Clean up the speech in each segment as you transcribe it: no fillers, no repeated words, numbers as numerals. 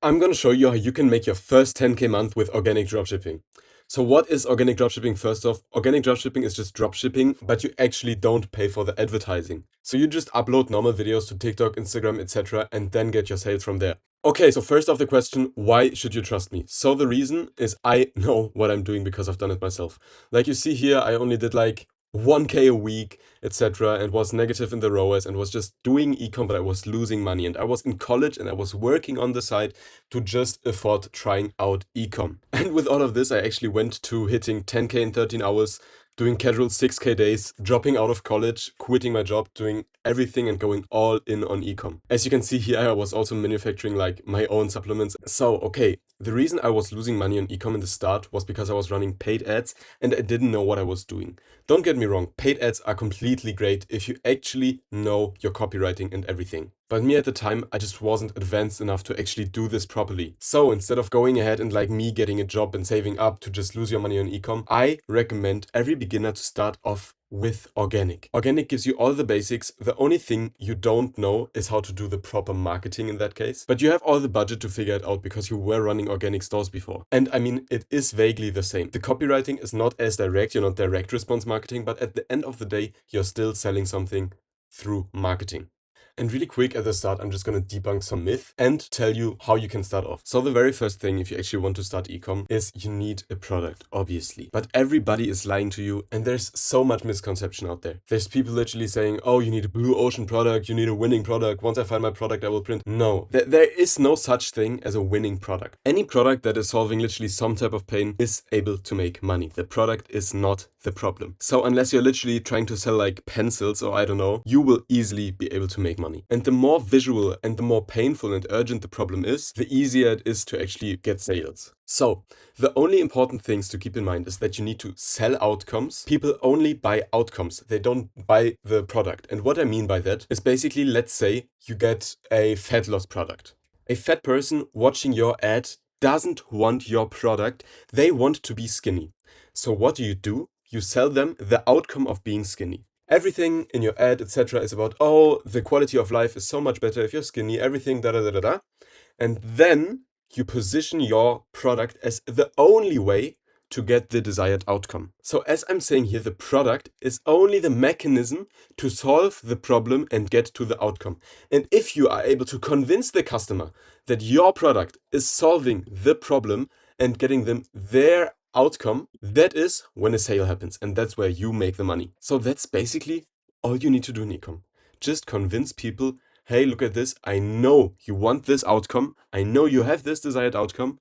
I'm going to show you how you can make your first 10K month with organic dropshipping. So what is organic dropshipping? First off, organic dropshipping is just dropshipping, but you actually don't pay for the advertising. So you just upload normal videos to TikTok, Instagram, etc. and then get your sales from there. Okay, so first off the question, why should you trust me? So the reason is I know what I'm doing because I've done it myself. Like you see here, I only did like 1K a week, etc. and was negative in the ROAS and was just doing ecom, but I was losing money. And I was in college and I was working on the side to just afford trying out ecom. And with all of this, I actually went to hitting 10K in 13 hours, doing casual 6K days, dropping out of college, quitting my job, doing everything and going all in on ecom. As you can see here, I was also manufacturing like my own supplements. So, okay, the reason I was losing money on ecom in the start was because I was running paid ads and I didn't know what I was doing. Don't get me wrong, paid ads are completely great if you actually know your copywriting and everything. But me at the time, I just wasn't advanced enough to actually do this properly. So instead of going ahead and like me getting a job and saving up to just lose your money on ecom, I recommend every beginner to start off with organic. Organic gives you all the basics. The only thing you don't know is how to do the proper marketing in that case. But you have all the budget to figure it out because you were running organic stores before. And I mean, it is vaguely the same. The copywriting is not as direct, you're not direct response marketing, but at the end of the day, you're still selling something through marketing. And really quick at the start, I'm just going to debunk some myth and tell you how you can start off. So the very first thing, if you actually want to start ecom, is you need a product, obviously. But everybody is lying to you and there's so much misconception out there. There's people literally saying, oh, you need a blue ocean product, you need a winning product. Once I find my product, I will print. No, there is no such thing as a winning product. Any product that is solving literally some type of pain is able to make money. The product is not the problem. So unless you're literally trying to sell like pencils or I don't know, you will easily be able to make money. And the more visual and the more painful and urgent the problem is, the easier it is to actually get sales. So the only important things to keep in mind is that you need to sell outcomes. People only buy outcomes. They don't buy the product. And what I mean by that is basically, let's say you get a fat loss product. A fat person watching your ad doesn't want your product. They want to be skinny. So what do? You sell them the outcome of being skinny. Everything in your ad, etc., is about, oh, the quality of life is so much better if you're skinny, everything, da da da da da. And then you position your product as the only way to get the desired outcome. So as I'm saying here, the product is only the mechanism to solve the problem and get to the outcome. And if you are able to convince the customer that your product is solving the problem and getting them their outcome, that is when a sale happens and that's where you make the money. So that's basically all you need to do in ecom. Just convince people, hey, look at this. I know you want this outcome. I know you have this desired outcome.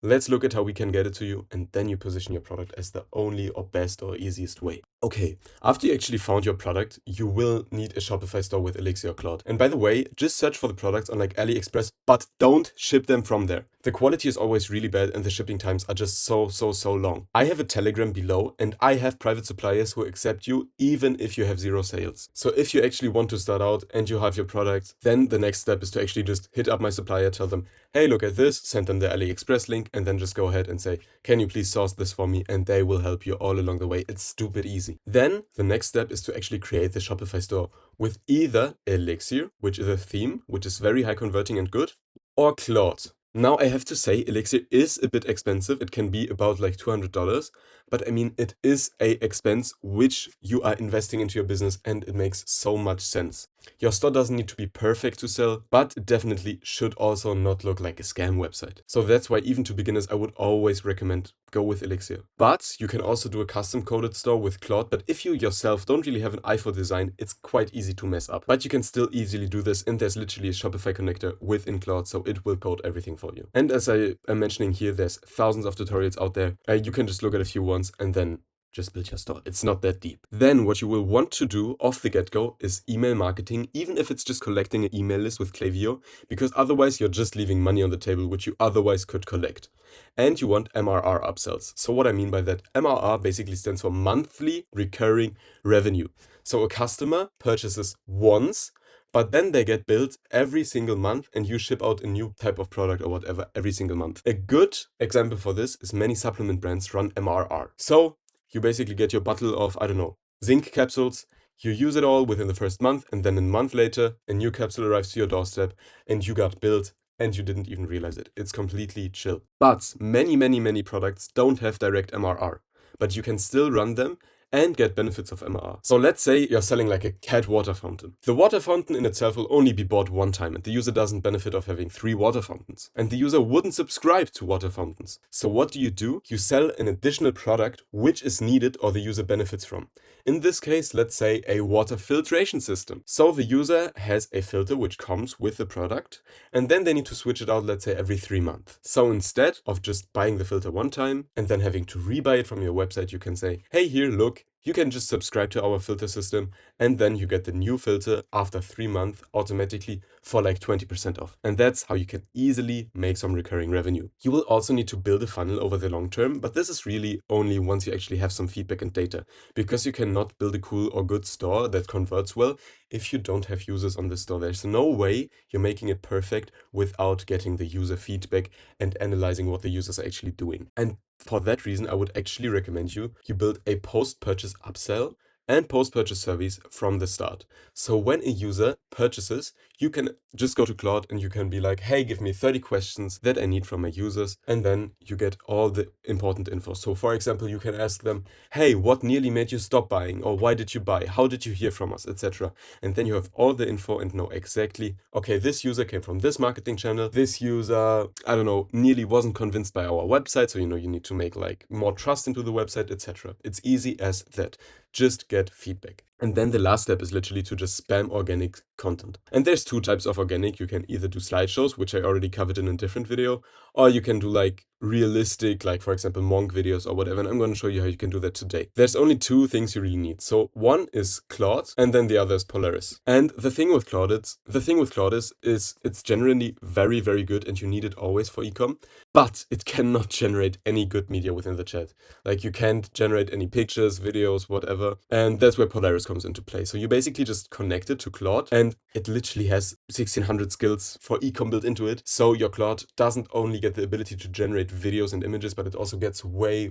Let's look at how we can get it to you, and then you position your product as the only or best or easiest way. Okay, after you actually found your product, you will need a Shopify store with Elixir or Cloud. And by the way, just search for the products on like AliExpress, but don't ship them from there. The quality is always really bad and the shipping times are just so long. I have a Telegram below and I have private suppliers who accept you even if you have zero sales. So if you actually want to start out and you have your product, then the next step is to actually just hit up my supplier, tell them, hey, look at this, send them the AliExpress link, and then just go ahead and say, can you please source this for me? And they will help you all along the way. It's stupid easy. Then the next step is to actually create the Shopify store with either Elixir, which is a theme, which is very high converting and good, or Claude. Now I have to say Elixir is a bit expensive. It can be about like $200, but I mean, it is a expense which you are investing into your business and it makes so much sense. Your store doesn't need to be perfect to sell, but it definitely should also not look like a scam website. So that's why even to beginners, I would always recommend go with Elixir. But you can also do a custom coded store with Claude. But if you yourself don't really have an eye for design, it's quite easy to mess up. But you can still easily do this. And there's literally a Shopify connector within Claude, so it will code everything for you. And as I am mentioning here, there's thousands of tutorials out there. You can just look at a few ones and then just build your store. It's not that deep. Then what you will want to do off the get-go is email marketing, even if it's just collecting an email list with Klaviyo, because otherwise you're just leaving money on the table, which you otherwise could collect. And you want MRR upsells. So what I mean by that, MRR basically stands for monthly recurring revenue. So a customer purchases once, but then they get billed every single month and you ship out a new type of product or whatever every single month. A good example for this is many supplement brands run MRR. So you basically get your bottle of, I don't know, zinc capsules. You use it all within the first month, and then a month later, a new capsule arrives to your doorstep, and you got billed and you didn't even realize it. It's completely chill. But many products don't have direct MRR, but you can still run them and get benefits of MRR. So let's say you're selling like a cat water fountain. The water fountain in itself will only be bought one time, and the user doesn't benefit of having 3 water fountains. And the user wouldn't subscribe to water fountains. So what do? You sell an additional product which is needed or the user benefits from. In this case, let's say a water filtration system. So the user has a filter which comes with the product, and then they need to switch it out, let's say every 3 months. So instead of just buying the filter one time and then having to rebuy it from your website, you can say, hey, here, look, you can just subscribe to our filter system, and then you get the new filter after 3 months automatically for like 20% off. And that's how you can easily make some recurring revenue. You will also need to build a funnel over the long term, but this is really only once you actually have some feedback and data, because you cannot build a cool or good store that converts well if you don't have users on the store. There's no way you're making it perfect without getting the user feedback and analyzing what the users are actually doing. And for that reason, I would actually recommend you build a post-purchase upsell and post-purchase service from the start. So when a user purchases, you can just go to Claude and you can be like, hey, give me 30 questions that I need from my users. And then you get all the important info. So for example, you can ask them, hey, what nearly made you stop buying? Or why did you buy? How did you hear from us? Etc. And then you have all the info and know exactly, okay, this user came from this marketing channel. This user, I don't know, nearly wasn't convinced by our website. So, you need to make like more trust into the website, etc. It's easy as that. Just get feedback. And then the last step is literally to just spam organic content. And there's 2 types of organic. You can either do slideshows, which I already covered in a different video, or you can do like realistic, like for example, monk videos or whatever. And I'm going to show you how you can do that today. There's only 2 things you really need. So one is Claude, and then the other is Polaris. And the thing with Claude is it's generally very good, and you need it always for ecom, but it cannot generate any good media within the chat. Like you can't generate any pictures, videos, whatever. And that's where Polaris comes into play. So you basically just connect it to Claude, and it literally has 1600 skills for ecom built into it. So your Claude doesn't only get the ability to generate videos and images, but it also gets way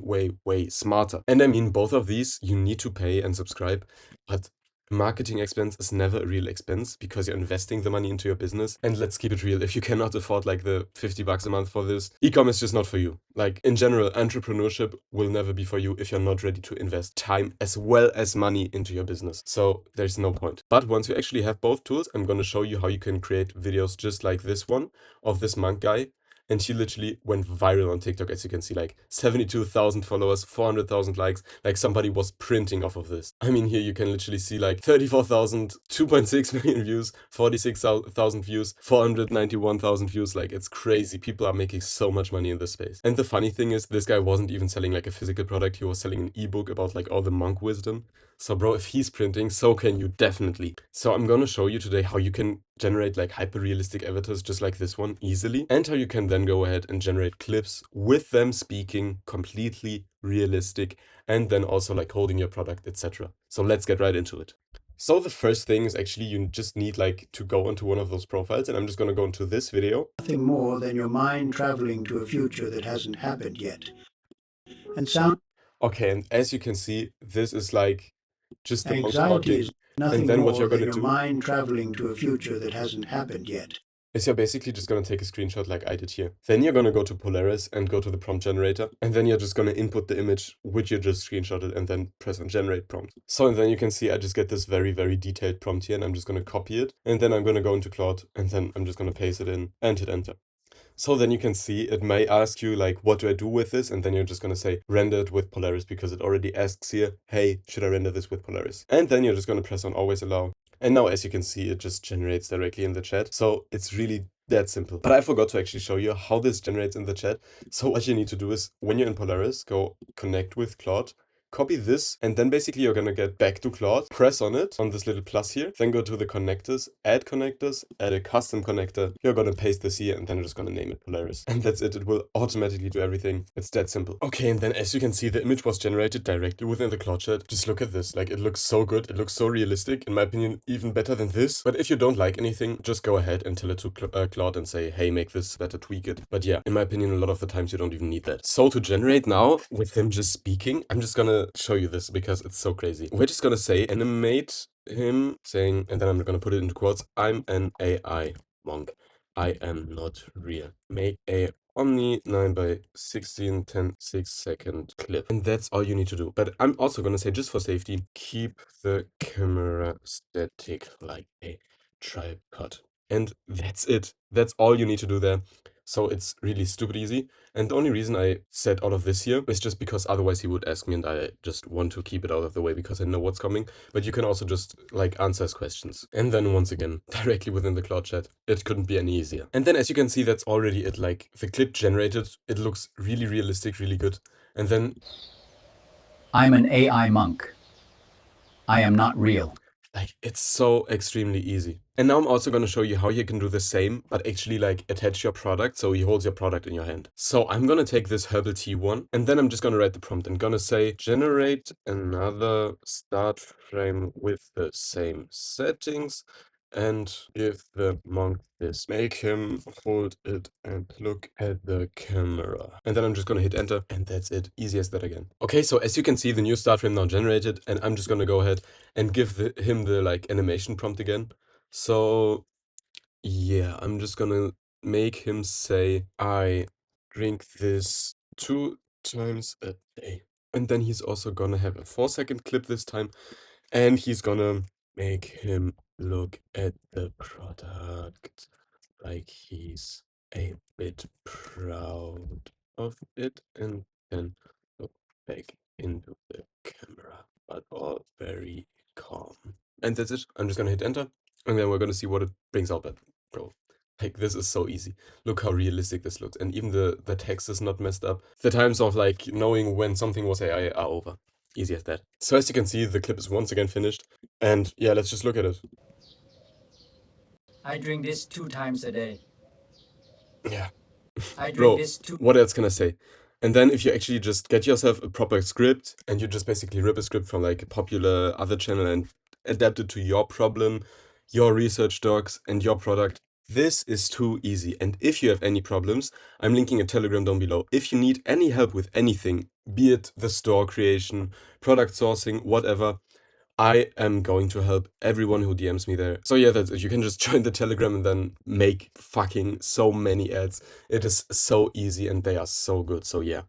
smarter. And I mean, both of these you need to pay and subscribe, but marketing expense is never a real expense because you're investing the money into your business. And let's keep it real. If you cannot afford like the 50 bucks a month for this, ecom is just not for you. Like in general, entrepreneurship will never be for you if you're not ready to invest time as well as money into your business. So there's no point. But once you actually have both tools, I'm going to show you how you can create videos just like this one of this monk guy. And she literally went viral on TikTok, as you can see, like 72,000 followers, 400,000 likes, like somebody was printing off of this. I mean, here you can literally see like 34,000, 2.6 million views, 46,000 views, 491,000 views. Like it's crazy. People are making so much money in this space. And the funny thing is, this guy wasn't even selling like a physical product. He was selling an ebook about like all the monk wisdom. So bro, if he's printing, so can you definitely. So I'm gonna show you today how you can generate like hyper realistic avatars just like this one easily, and how you can then go ahead and generate clips with them speaking completely realistic, and then also like holding your product, etc. So let's get right into it. So the first thing is actually you just need like to go onto one of those profiles, and I'm just gonna go into this video. Nothing more than your mind traveling to a future that hasn't happened yet. And sound Okay, and as you can see, this is like just the monk anxiety talking. is And nothing then what more you're than gonna your do mind traveling to a future that hasn't happened yet. is you're basically just going to take a screenshot like I did here. Then you're going to go to Polaris and go to the prompt generator. And then you're just going to input the image which you just screenshotted and then press on generate prompt. So and then you can see I just get this very detailed prompt here, and I'm just going to copy it. And then I'm going to go into Claude, and then I'm just going to paste it in and hit enter. So then you can see it may ask you like, what do I do with this? And then you're just going to say render it with Polaris, because it already asks here, hey, should I render this with Polaris? And then you're just going to press on always allow. And now, as you can see, it just generates directly in the chat. So it's really that simple. But I forgot to actually show you how this generates in the chat. So what you need to do is when you're in Polaris, go connect with Claude, copy this, and then basically you're gonna get back to Claude, press on it, on this little plus here, then go to the connectors, add a custom connector. You're gonna paste this here, and then you're just gonna name it Polaris. And that's it. It will automatically do everything. It's that simple. Okay, and then as you can see, the image was generated directly within the Claude chat. Just look at this. Like, it looks so good. It looks so realistic. In my opinion, even better than this. But if you don't like anything, just go ahead and tell it to Claude and say, hey, make this better, tweak it. But yeah, in my opinion, a lot of the times you don't even need that. So to generate now with him just speaking, I'm just gonna show you this because it's so crazy. We're just gonna say animate him saying, and then I'm gonna put it into quotes, I'm an AI monk. I am not real. Make a Omni 9 by 16 10 6-second clip. And that's all you need to do. But I'm also gonna say, just for safety, keep the camera static like a tripod. And that's it. That's all you need to do there. So it's really stupid easy. And the only reason I said all of this here is just because otherwise he would ask me and I just want to keep it out of the way because I know what's coming. But you can also just like answer his questions. And then once again, directly within the cloud chat. It couldn't be any easier. And then as you can see, that's already it. Like the clip generated, it looks really realistic, really good. And then I'm an AI monk. I am not real. like it's so extremely easy. And now I'm also going to show you how you can do the same, but actually like attach your product so he holds your product in your hand. So I'm going to take this herbal tea one and then I'm just going to write the prompt and going to say generate another start frame with the same settings and give the monk this. Make him hold it and look at the camera. And then I'm just going to hit enter and that's it. Easy as that again. Okay, so as you can see, the new start frame now generated and I'm just going to go ahead and give him the like animation prompt again. So yeah, I'm just gonna make him say, I drink this 2 times a day. And then he's also gonna have a 4-second clip this time. And he's gonna make him look at the product like he's a bit proud of it. And then look back into the camera, but all very calm. And that's it. I'm just gonna hit enter. And then we're gonna see what it brings out. But bro, like this is so easy. Look how realistic this looks. And even the text is not messed up. The times of like knowing when something was AI are over. Easy as that. So as you can see, the clip is once again finished. And yeah, let's just look at it. I drink this 2 times a day. Yeah. I drink Bro, this two. what else can I say? And then if you actually just get yourself a proper script and you just basically rip a script from like a popular other channel and adapt it to your problem, your research docs, and your product, this is too easy. And if you have any problems, I'm linking a Telegram down below. If you need any help with anything, be it the store creation, product sourcing, whatever, I am going to help everyone who DMs me there. So yeah, that's it. You can just join the Telegram and then make fucking so many ads. It is so easy and they are so good. So yeah.